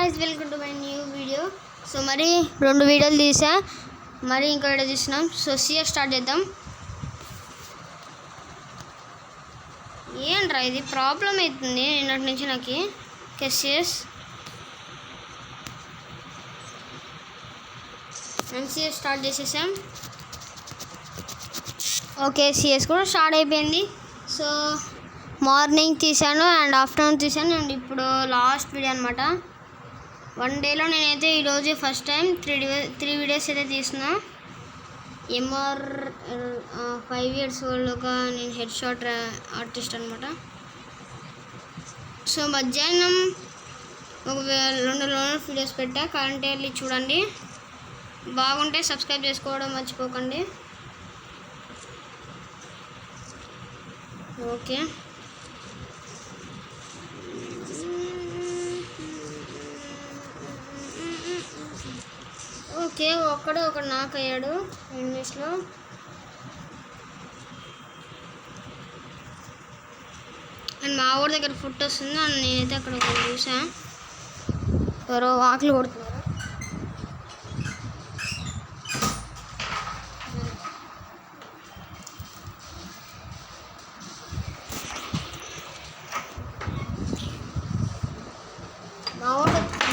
guys, welcome to my new video. So మరి రెండు వీడియోలు తీసా, మరి ఇంకో వీడియో తీస్తున్నాం. సో సిఎస్ స్టార్ట్ చేద్దాం. ఏంట్రా ఇది ప్రాబ్లం అవుతుంది నిన్నటి నుంచి నాకు. సిఎస్ సిఎస్ స్టార్ట్ చేసేసాం. ఓకే, సిఎస్ కూడా స్టార్ట్ అయిపోయింది. సో మార్నింగ్ తీసాను అండ్ ఆఫ్టర్నూన్ తీసాను అండ్ ఇప్పుడు లాస్ట్ వీడియో అనమాట. 1 డేలో నేనైతే ఈరోజు ఫస్ట్ టైం 3 వీడియోస్ అయితే తీస్తున్నా. ఎంఆర్ 5 years ఓల్డ్గా నేను హెడ్ షాట్ ఆర్టిస్ట్ అనమాట. సో మధ్యాహ్నం ఒక 2 వీడియోస్ పెట్టా, కావాలంటే వెళ్ళి చూడండి. బాగుంటే సబ్స్క్రైబ్ చేసుకోవడం మర్చిపోకండి. ఓకే, ఓకే, ఒకడు నాక్ అయ్యాడు ఇంగ్లీష్లో. అండ్ మా ఊరి దగ్గర ఫుడ్ వస్తుంది అండ్ నేనైతే అక్కడ ఒకటి చూసా, ఎవరో ఆకలి కొడుతున్నారు.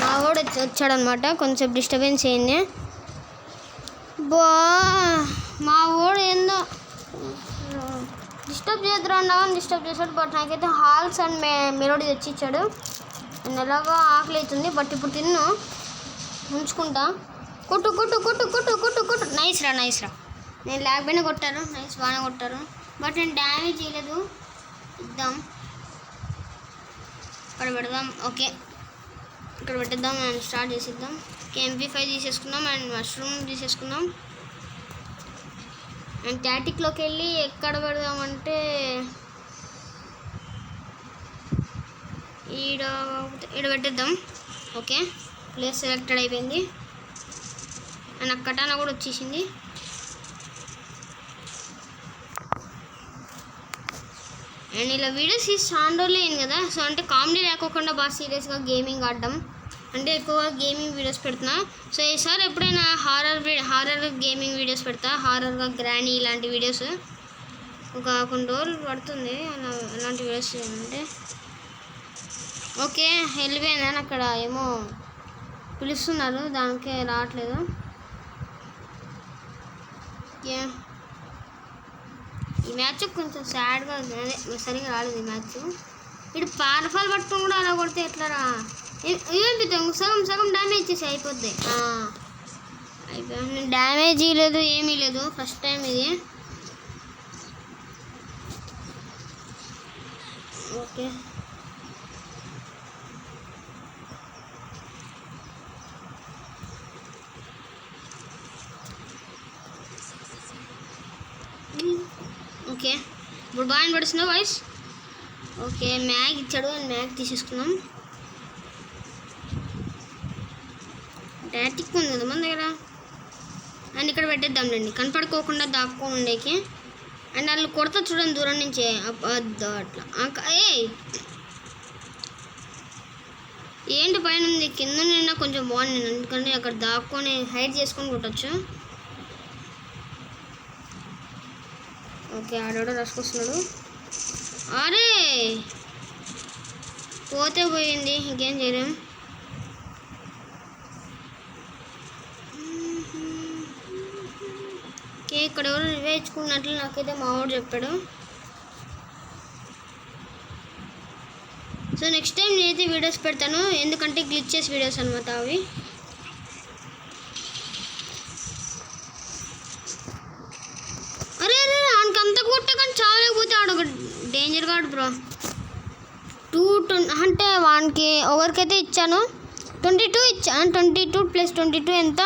మా వాడు వచ్చాడనమాట, కొంచెం డిస్టర్బెన్స్ అయింది. మా వాడు ఏందో డిస్టర్బ్ చేద్దామని డిస్టర్బ్ చేశాడు. బట్ నాకైతే హాల్స్ అండ్ మెలోడీ తెచ్చి ఇచ్చాడు. నేను ఎలాగో ఆకలి అవుతుంది, బట్ ఇప్పుడు తిన్ను ఉంచుకుంటా. కొట్టు కొట్టు కొట్టు కొట్టు కొట్టు కొట్టు. నైస్ రా. నేను లేకపోయినా కొట్టారు, నైస్, బాగానే కొట్టారు. బట్ నేను డ్యామేజ్ చేయలేదు. ఇద్దాం, ఇక్కడ పెడదాం. ఓకే, ఇక్కడ పెట్టేద్దాం అండ్ స్టార్ట్ చేసేద్దాం. MP5 తీసేసుకుందాం అండ్ మష్రూమ్ తీసేసుకుందాం. అండ్ టాటిక్లోకి వెళ్ళి ఎక్కడ పెడదామంటే ఈడ పెట్టేద్దాం. ఓకే, ప్లేస్ సెలెక్టెడ్ అయిపోయింది అండ్ నాకు కటానా కూడా వచ్చేసింది. అండ్ ఇలా వీడియోస్ చాలా రోజులు అయింది కదా. సో అంటే కామెడీ లేకోకుండా బాగా సీరియస్గా గేమింగ్ ఆడడం, అంటే ఎక్కువగా గేమింగ్ వీడియోస్ పెడుతున్నా. సో ఈసారి ఎప్పుడైనా హారర్ గేమింగ్ వీడియోస్ పెడతా, హారర్గా గ్రానీ ఇలాంటి వీడియోస్. ఒక కొన్ని రోజులు పడుతుంది అలాంటి వీడియోస్ అంటే. ఓకే, వెళ్ళిపోయిందని అక్కడ ఏమో పిలుస్తున్నారు, దానికే రావట్లేదు. ఈ మ్యాచ్ కొంచెం సాడ్గా ఉంది, అదే సరిగా రాలేదు ఈ మ్యాచ్. ఇటు పారఫాల్ పట్టుకుని కూడా అలా కొడితే ఎట్లారా? ఏమనిపిస్తాం, సగం డ్యామేజ్ చేసి అయిపోద్ది. అయిపోయి డ్యామేజ్ లేదు, ఏమీ లేదు, ఫస్ట్ టైం ఇది. ఓకే, ఓకే, ఇప్పుడు బాగా పడుతున్నావు వాయిస్. ఓకే, మ్యాగ్ ఇచ్చాడు అని మ్యాగ్ తీసేసుకున్నాం. టాటిక్ ఉంది కదా మన దగ్గర అండ్ ఇక్కడ పెట్టేద్దాంలేండి, కనపడుకోకుండా దాక్కొని ఉండేకి. అండ్ వాళ్ళు కొడతా చూడండి దూరం నుంచే, అట్లా. ఏంటి పైన ఉంది, కింద నిన్న కొంచెం బాగుంది, ఎందుకంటే అక్కడ దాక్కొని హైడ్ చేసుకొని కొట్టచ్చు. ఓకే, ఆడోడో రసుకొస్తున్నాడు. అరే పోతే పోయింది, ఇంకేం చేయలేం. ఓకే, ఇక్కడ ఎవరు నివేయించుకున్నట్లు నాకైతే మా వాడు చెప్పాడు. సో నెక్స్ట్ టైం నేనైతే వీడియోస్ పెడతాను, ఎందుకంటే గ్లిచెస్ వీడియోస్ అనమాట అవి. చాలేకపోతే ఆడొక డేంజర్ గాడు బ్రో. 220 అంటే వానికి ఎవరికైతే ఇచ్చాను 22 ఇచ్చాను. 22 + 22 ఎంత,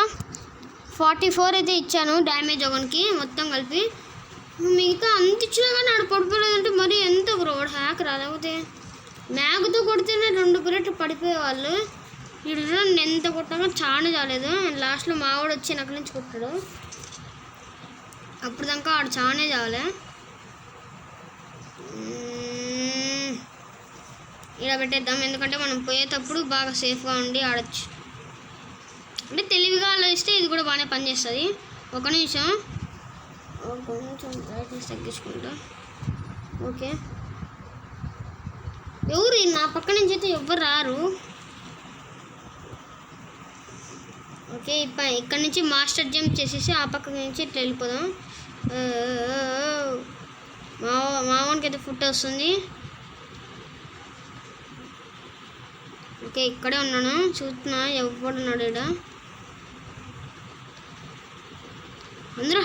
44 అయితే ఇచ్చాను డ్యామేజ్ ఒకనికి మొత్తం కలిపి. మిగతా అంత ఇచ్చినా కానీ ఆడ పడిపోలేదంటే మరి ఎంత బ్రో, వాడు హ్యాక్ రాలేకపోతే మ్యాగ్తో కొడితేనే 2 బుల్లెట్లు పడిపోయేవాళ్ళు. వీళ్ళు ఎంత కొట్టాక చాలా చాలేదు. లాస్ట్లో మావాడు వచ్చి నాకు నుంచి కొట్టాడు, అప్పుడు దాకా ఆడు చానే చాలే. ఇలా పెట్టేద్దాం, ఎందుకంటే మనం పోయేటప్పుడు బాగా సేఫ్గా ఉండి ఆడచ్చు. అంటే తెలివిగా ఆలోచిస్తే ఇది కూడా బాగానే పనిచేస్తుంది. ఒక నిమిషం కొంచెం బ్రైట్నెస్ తగ్గించుకుంటా. ఓకే, ఎవరు నా పక్క నుంచి అయితే ఎవ్వరు రారు. ఓకే, ఇక్కడ నుంచి మాస్టర్ జంప్ చేసేసి ఆ పక్క నుంచి ఇట్లా వెళ్ళిపోదాం. మావానికి అయితే ఫుడ్ వస్తుంది. ఓకే, ఇక్కడే ఉన్నాను, చూస్తున్నా ఎవడున్నాడు ఇక్కడ. అందరూ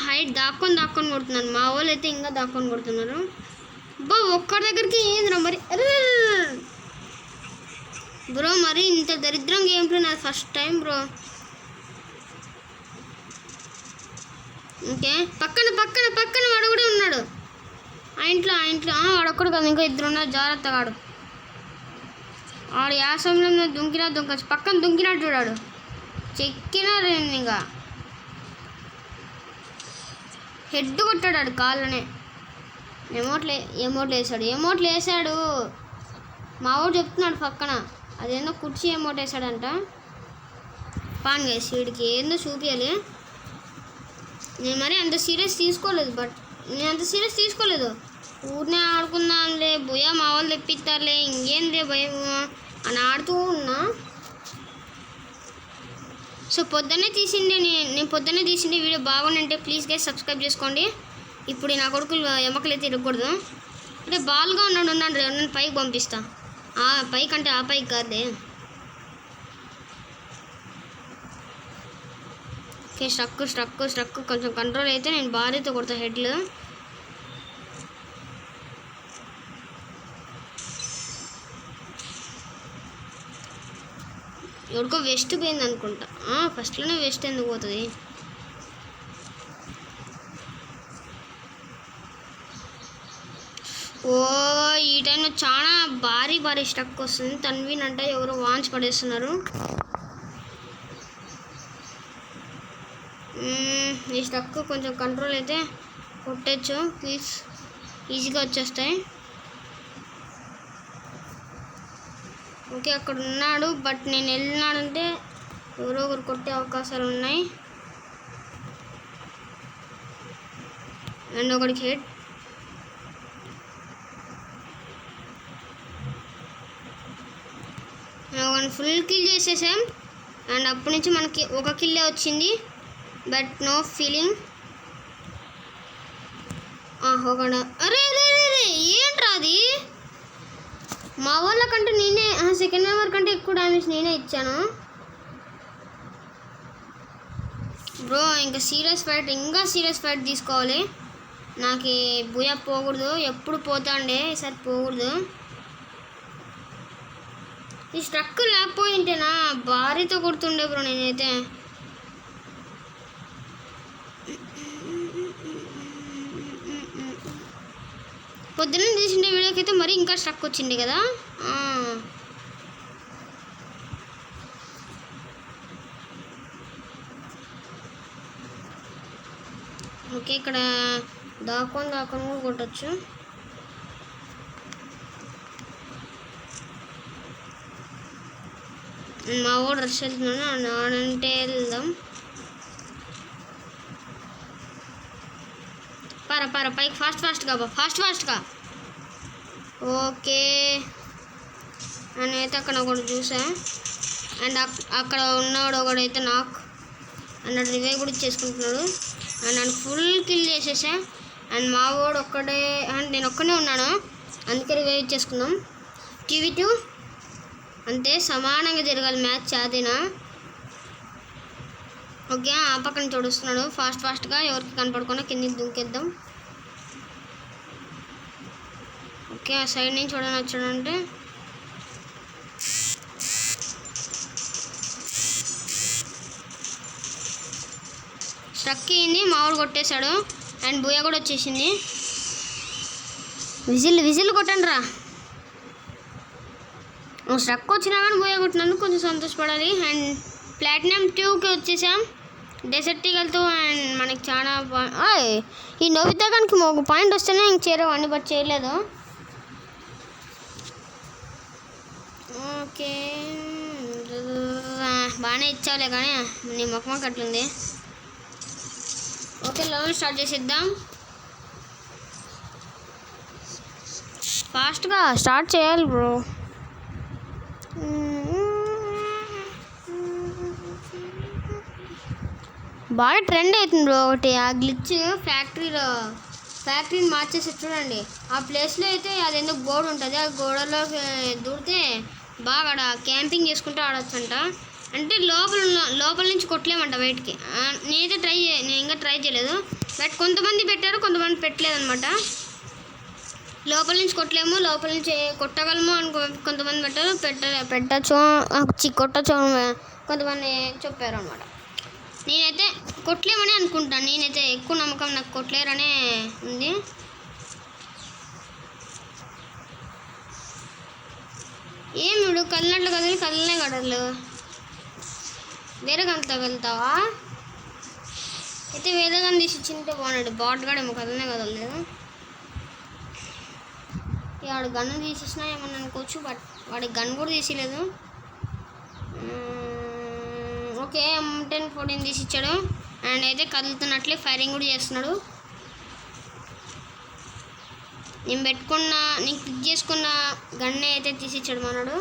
హైట్ దాక్కొని కొడుతున్నారు. మా వాళ్ళు అయితే ఇంకా దాక్కొని కొడుతున్నారు. అబ్బా, ఒక్కడి దగ్గరికి ఏంద్రా మరి. బ్రో మరి ఇంత దరిద్రం గేమ్ ప్లే నాది ఫస్ట్ టైం బ్రో. ఓకే, పక్కన వాడు కూడా ఉన్నాడు. ఆ ఇంట్లో వాడొక్కడు కదా, ఇంకా ఇద్దరు ఉన్నారు. జాగ్రత్తగా ఆడు యాసంలో దుంకొచ్చు. పక్కన దుంకినట్టు చూడాడు. చెక్కినారు ఇంకా హెడ్ కొట్టాడు ఆడు కాళ్ళనే. ఎమోట్లు వేసాడు. మా వాడు చెప్తున్నాడు పక్కన, అదేందో కుర్చీ ఎమోట్ వేసాడంట. పాన్ గైస్, వీడికి ఏందో చూపించాలి. నేను మరి అంత సీరియస్ తీసుకోలేదు. ఊరినే ఆడుకుందాంలే భయ, మా వాళ్ళు తెప్పిస్తారులే, ఇంకేంలే భయం అని ఆడుతూ ఉన్నా. సో నేను పొద్దున్నే తీసిండే వీడియో బాగుందంటే ప్లీజ్ గైస్ సబ్స్క్రైబ్ చేసుకోండి. ఇప్పుడు నా కొడుకులు ఎమ్మకలు అయితే ఇరగకూడదు. అంటే బాల్గా ఉన్నాడు నన్ను పైకి పంపిస్తా. పైకి అంటే ఆ పైకి కాదే. ఓకే, స్ట్రక్ కొంచెం కంట్రోల్ అయితే నేను భార్యతో కొడతా హెడ్లు. ఎవరికో వెస్ట్ పోయింది అనుకుంటా. ఫస్ట్లోనే వెస్ట్ ఎందుకు పోతుంది? ఈ టైంలో చాలా భారీ స్ట్రక్ వస్తుంది. తన్వీన్ అంటే ఎవరో వాంచ్ పడేస్తున్నారు. ఈ స్ట్రక్ కొంచెం కంట్రోల్ అయితే కొట్టచ్చు, ప్లీజ్ ఈజీగా వచ్చేస్తాయి. ఓకే, అక్కడ ఉన్నాడు, బట్ నేను వెళ్ళినాడంటే ఎవరో ఒకరు కొట్టే అవకాశాలు ఉన్నాయి. అండ్ ఒకడికి హెడ్. ఒకని ఫుల్ కిల్ చేసేసాం. అండ్ అప్పటి నుంచి మనకి ఒక కిల్లే వచ్చింది, బట్ నో ఫీలింగ్. ఒకడ అరే ఏంట్రా అది? మా వాళ్ళకంటే నేనే సెకండ్ నెంబర్ కంటే ఎక్కువ డ్యామేజ్ నేనే ఇచ్చాను బ్రో. ఇంకా సీరియస్ ఫైట్ తీసుకోవాలి. నాకు భూయా పోకూడదు, ఎప్పుడు పోతాండే, ఈసారి పోకూడదు. ఈ స్ట్రక్ లేకపోయింటేనా భారీతో కొడుతుండే బ్రో నేనైతే. పొద్దున్న తీసిండే వీడియోకి అయితే మరి ఇంకా స్ట్రక్ వచ్చింది కదా. ఓకే, ఇక్కడ దాక్కొని కూడా కొట్టచ్చు. మా వాడు రష్ వెళ్తున్నాను, ఆడంటే వెళ్దాం. పర పైకి ఫాస్ట్గా. ఓకే, నేనైతే అక్కడ ఒకటి చూసా. అండ్ అక్కడ ఉన్నాడు ఒకడైతే నాకు అన్నట్టు రివైవ్ కూడా చేసుకుంటున్నాడు. అండ్ నన్ను ఫుల్ కిల్ చేసేసా. అండ్ మా వాడు ఒక్కడే, అండ్ నేను ఒక్కనే ఉన్నాను, అందుకే రివైవ్ చేసుకుందాం. TV2 అంతే, సమానంగా జరగాలి మ్యాచ్ అదేనా. ఓకే, ఆ పక్కన చూడుస్తున్నాడు. ఫాస్ట్గా ఎవరికి కనపడకుండా కిందికి దుంకేద్దాం. ఓకే, ఆ సైడ్ నుంచి చూడంటే స్ట్రక్ అయింది, మావాడు కొట్టేశాడు. అండ్ బూయా కూడా వచ్చేసింది. విజిల్ కొట్టండి రా. స్ట్రక్ వచ్చినా కానీ బూయా కొట్టినందుకు కొంచెం సంతోషపడాలి. అండ్ ప్లాటినం 2కి వచ్చేసాం డెసర్ట్ ఈగల్తో. అండ్ మనకి చాలా ఈ నోబితా గానికి ఒక పాయింట్ వస్తేనే ఇంక చేరేవాడిని, బట్ చేయలేదు. ఓకే బాగానే ఇచ్చావులే కానీ నీ ముఖం అట్లుంది. ఓకే లెవెల్ స్టార్ట్ చేసేద్దాం. ఫాస్ట్గా స్టార్ట్ చేయాలి బ్రో. బాగా ట్రెండ్ అవుతుంది బ్రో ఒకటి ఆ గ్లిచ్ ఫ్యాక్టరీని మార్చేసి చూడండి. ఆ ప్లేస్లో అయితే అది ఎందుకు గోడ ఉంటుంది, ఆ గోడలో దూరితే బాగా ఆడ క్యాంపింగ్ చేసుకుంటూ ఆడొచ్చంట. అంటే లోపల నుంచి కొట్టలేమంట బయటికి. నేను ఇంకా ట్రై చేయలేదు, బట్ కొంతమంది పెట్టారు కొంతమంది పెట్టలేదు అనమాట. లోపల నుంచి కొట్టలేము, లోపల నుంచి కొట్టగలము అనుకో కొంతమంది పెట్టచ్చు కొట్టచ్చు కొంతమంది చెప్పారు అనమాట. నేనైతే కొట్టలేమని అనుకుంటాను. నేనైతే ఎక్కువ నమ్మకం నాకు కొట్టలేరనే ఉంది. ఏం వీడు కదిలినట్లు కదలనే కదలు వేరే గంట తగులుతావా అయితే వేరే గన్ తీసి ఇచ్చింటే బాగున్నాడు. బాట్గాడేమో కదలనే కదలలేదు. వాడు గన్ను తీసేసినా ఏమన్నా అనుకోవచ్చు, బట్ వాడి గన్ కూడా తీసేయలేదు. ఓకే M1014 తీసి ఇచ్చాడు. అండ్ అయితే కదులుతున్నట్లే ఫైరింగ్ కూడా చేస్తున్నాడు. నేను క్లిక్ చేసుకున్న గన్నే అయితే తీసిచ్చాడు మనడు.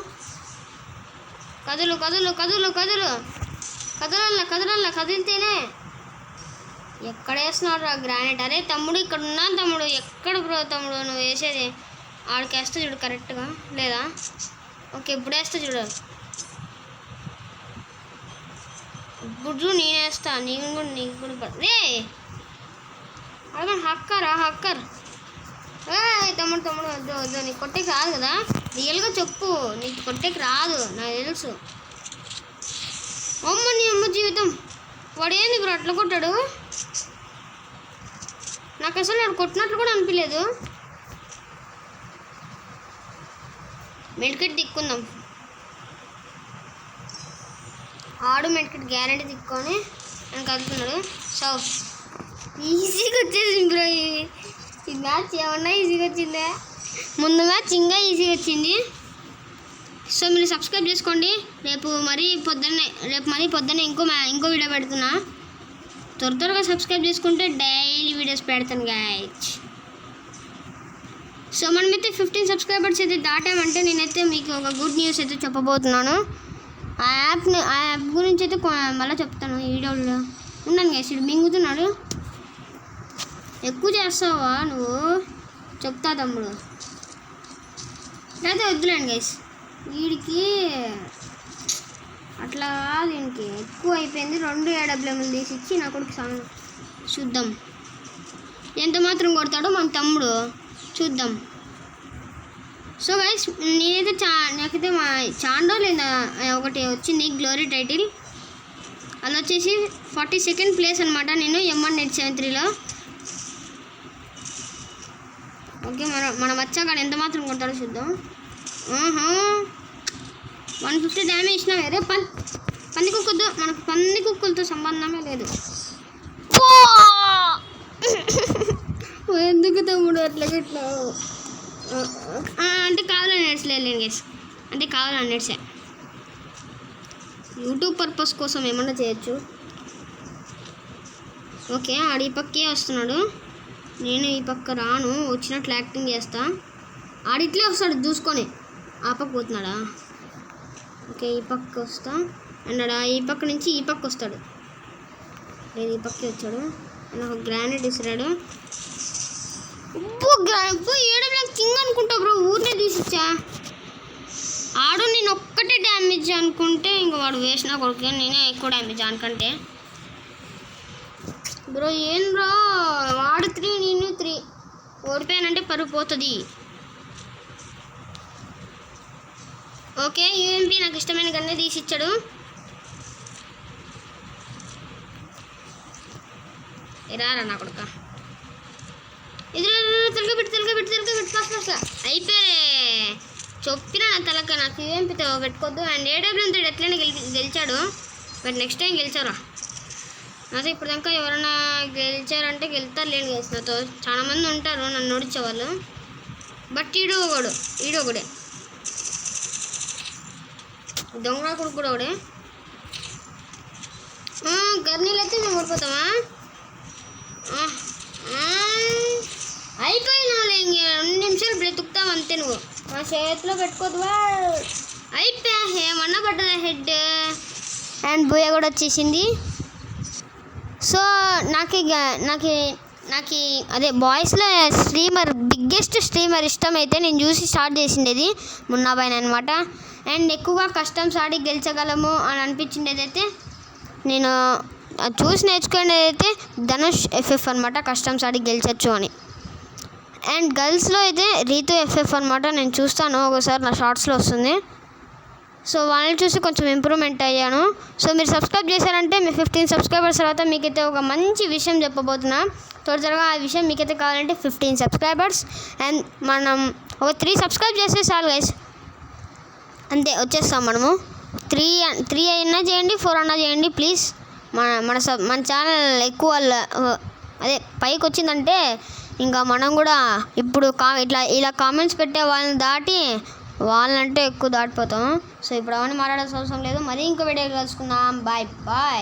కదులు కదులు కదులు కదులు కదలల్లా కదిలితేనే. ఎక్కడ వేస్తున్నాడు రా గ్రానైట్? అరే తమ్ముడు ఇక్కడ ఉన్నాను తమ్ముడు. ఎక్కడ బ్రో తమ్ముడు నువ్వు వేసేది? ఆడికి వేస్తా చూడు కరెక్ట్గా లేదా? ఓకే ఇప్పుడు వేస్తా చూడు. ఇప్పుడు నేను వేస్తా, నీకు కూడా రే అడగండి. హక్కర్ తమ్ముడు వద్దు నీకు కొట్టేకి రాదు కదా, రియల్గా చెప్పు. నీకు కొట్టేకి రాదు నాకు తెలుసు. నీ అమ్మ జీవితం. వాడు ఏంది ఇప్పుడు అట్లా కొట్టాడు? నాకు అసలు వాడు కొట్టినట్లు కూడా అనిపించలేదు. మెడికెట్ దిక్కుందాం. ఆడు మెడికెట్ గ్యారెంటీ దిక్కొని అని కలుపుతున్నాడు. సో ఈజీగా వచ్చేసింది బ్రో. ఈ మ్యాచ్ ఏమన్నా ఈజీగా వచ్చిందే? ముందు మ్యాచ్ ఇంకా ఈజీగా వచ్చింది. సో మీరు సబ్స్క్రైబ్ చేసుకోండి. రేపు మరీ పొద్దున్నే ఇంకో వీడియో పెడుతున్నా. త్వరగా సబ్స్క్రైబ్ చేసుకుంటే డైలీ వీడియోస్ పెడతాను గైస్. సో మనమైతే 15 సబ్స్క్రైబర్స్ అయితే దాటామంటే నేనైతే మీకు ఒక గుడ్ న్యూస్ అయితే చెప్పబోతున్నాను. ఆ యాప్ గురించి అయితే మళ్ళీ చెప్తాను ఈ వీడియోలో. ఉన్నాను గైస్. ఇడు మింగుతున్నాడు. ఎక్కువ చేస్తావా నువ్వు? చెప్తా తమ్ముడు. అయితే వద్దులేండి గైస్. వీడికి అట్లా దీనికి ఎక్కువ అయిపోయింది. 2 AWMలు తీసి ఇచ్చి నా కొడుకు చూద్దాం ఎంత మాత్రం కొడతాడో మన తమ్ముడు, చూద్దాం. సో గైస్ నాకైతే మా చాలా లేదా ఒకటి వచ్చింది గ్లోరీ టైటిల్. అది వచ్చేసి 42nd ప్లేస్ అనమాట. నేను M1873లో. ఓకే మన మచ్చాగాడు ఎంత మాత్రం కొట్టాడో చూద్దాం. 150 డ్యామేజ్ ఇచ్చినా వేరే పంది కుక్కద్దు. మనకు పంది కుక్కలతో సంబంధమే లేదు. ఎందుకు తమ్ముడు అట్లా కొట్టినావు? అంటే కావాలని నేర్చలేదు గైస్. అంటే కావాలని నేర్చా. యూట్యూబ్ పర్పస్ కోసం ఏమన్నా చేయొచ్చు. ఓకే ఆడు ఈ పక్కే వస్తున్నాడు, నేను ఈ పక్క రాను. వచ్చినట్లు యాక్టింగ్ చేస్తా. ఆడిట్లే వస్తాడు చూసుకొని. ఆ పక్క పోతున్నాడా? ఓకే ఈ పక్క వస్తా అన్నాడా? ఈ పక్క నుంచి ఈ పక్క వస్తాడు. లేదు ఈ పక్కే వచ్చాడు. నాకు గ్రానైట్ ఇస్తున్నాడు. ఏడబ్లా కింగ్ అనుకుంటా బ్రో. ఊరినే తీసిచ్చా. ఆడు నేను ఒక్కటే డ్యామేజ్ అనుకుంటే ఇంక వాడు వేసినా కొడుకు. నేనే ఎక్కువ డ్యామేజ్ అనుకంటే. బ్రో ఏం బ్రో వాడు 3 నేను 3 ఓడిపోయానంటే పరుగు పోతుంది. ఓకే UMP నాకు ఇష్టమైన గన్నే తీసి ఇచ్చాడు. రారా నా కొడుక. తిరగబెట్టి ఫస్ట్ అయిపోయారే. చెప్పినా నా తలక నాకు UMPతో పెట్టుకోవద్దు. అండ్ AWMతో ఎట్లయినా గెలిచాడు, బట్ నెక్స్ట్ టైం గెలిచారా? అదే ఇప్పుడు దాకా ఎవరైనా గెలిచారంటే గెలుతారు లేని గెలిచి. నాతో చాలామంది ఉంటారు నన్ను ఓడించేవాళ్ళు, బట్ ఈడు ఒకడే. దొంగ కొడుకు కూడా ఒకడే. గర్నీలు అయితే మేము ఓడిపోతామా? అయిపోయినావులే, ఇంక 2 నిమిషాలు బ్రతుకుతావు అంతే. నువ్వు మా చేతిలో పెట్టుకోదువా? అయిపోయా, ఏమన్నా పడ్డా హెడ్. అండ్ బోయ కూడా వచ్చేసింది. సో నాకు అదే బాయ్స్లో బిగ్గెస్ట్ స్ట్రీమర్ ఇష్టమైతే నేను చూసి స్టార్ట్ చేసిండేది మున్నాబాయ్ అనమాట. అండ్ ఎక్కువగా కస్టమ్స్ ఆడి గెలిచగలము అని అనిపించిండేదైతే నేను చూసి నేర్చుకునేదైతే ధనుష్ ఎఫ్ఎఫ్ అనమాట, కస్టమ్స్ ఆడి గెలిచచ్చు అని. అండ్ గర్ల్స్లో అయితే రీతు ఎఫ్ఎఫ్ అనమాట. నేను చూస్తాను ఒకసారి, నా షార్ట్స్లో వస్తుంది. సో వాళ్ళని చూసి కొంచెం ఇంప్రూవ్మెంట్ అయ్యాను. సో మీరు సబ్స్క్రైబ్ చేశారంటే మీ 15 సబ్స్క్రైబర్స్ తర్వాత మీకైతే ఒక మంచి విషయం చెప్పబోతున్నా. త్వరగా ఆ విషయం మీకైతే కావాలంటే 15 సబ్స్క్రైబర్స్ అండ్ మనం ఒక 3 సబ్స్క్రైబ్ చేస్తే చాలు గైస్, అంతే వచ్చేస్తాం మనము. 3 అయినా చేయండి, 4 అన్నా చేయండి ప్లీజ్. మన ఛానల్ ఎక్కువ అదే పైకి వచ్చిందంటే ఇంకా మనం కూడా ఇప్పుడు ఇలా కామెంట్స్ పెట్టే వాళ్ళని దాటి వాళ్ళంటే ఎక్కువ దాటిపోతాం. సో ఇప్పుడు అవన్నీ మాట్లాడాల్సిన అవసరం లేదు. మరీ ఇంకో వీడియో కలుసుకుందాం. Bye bye.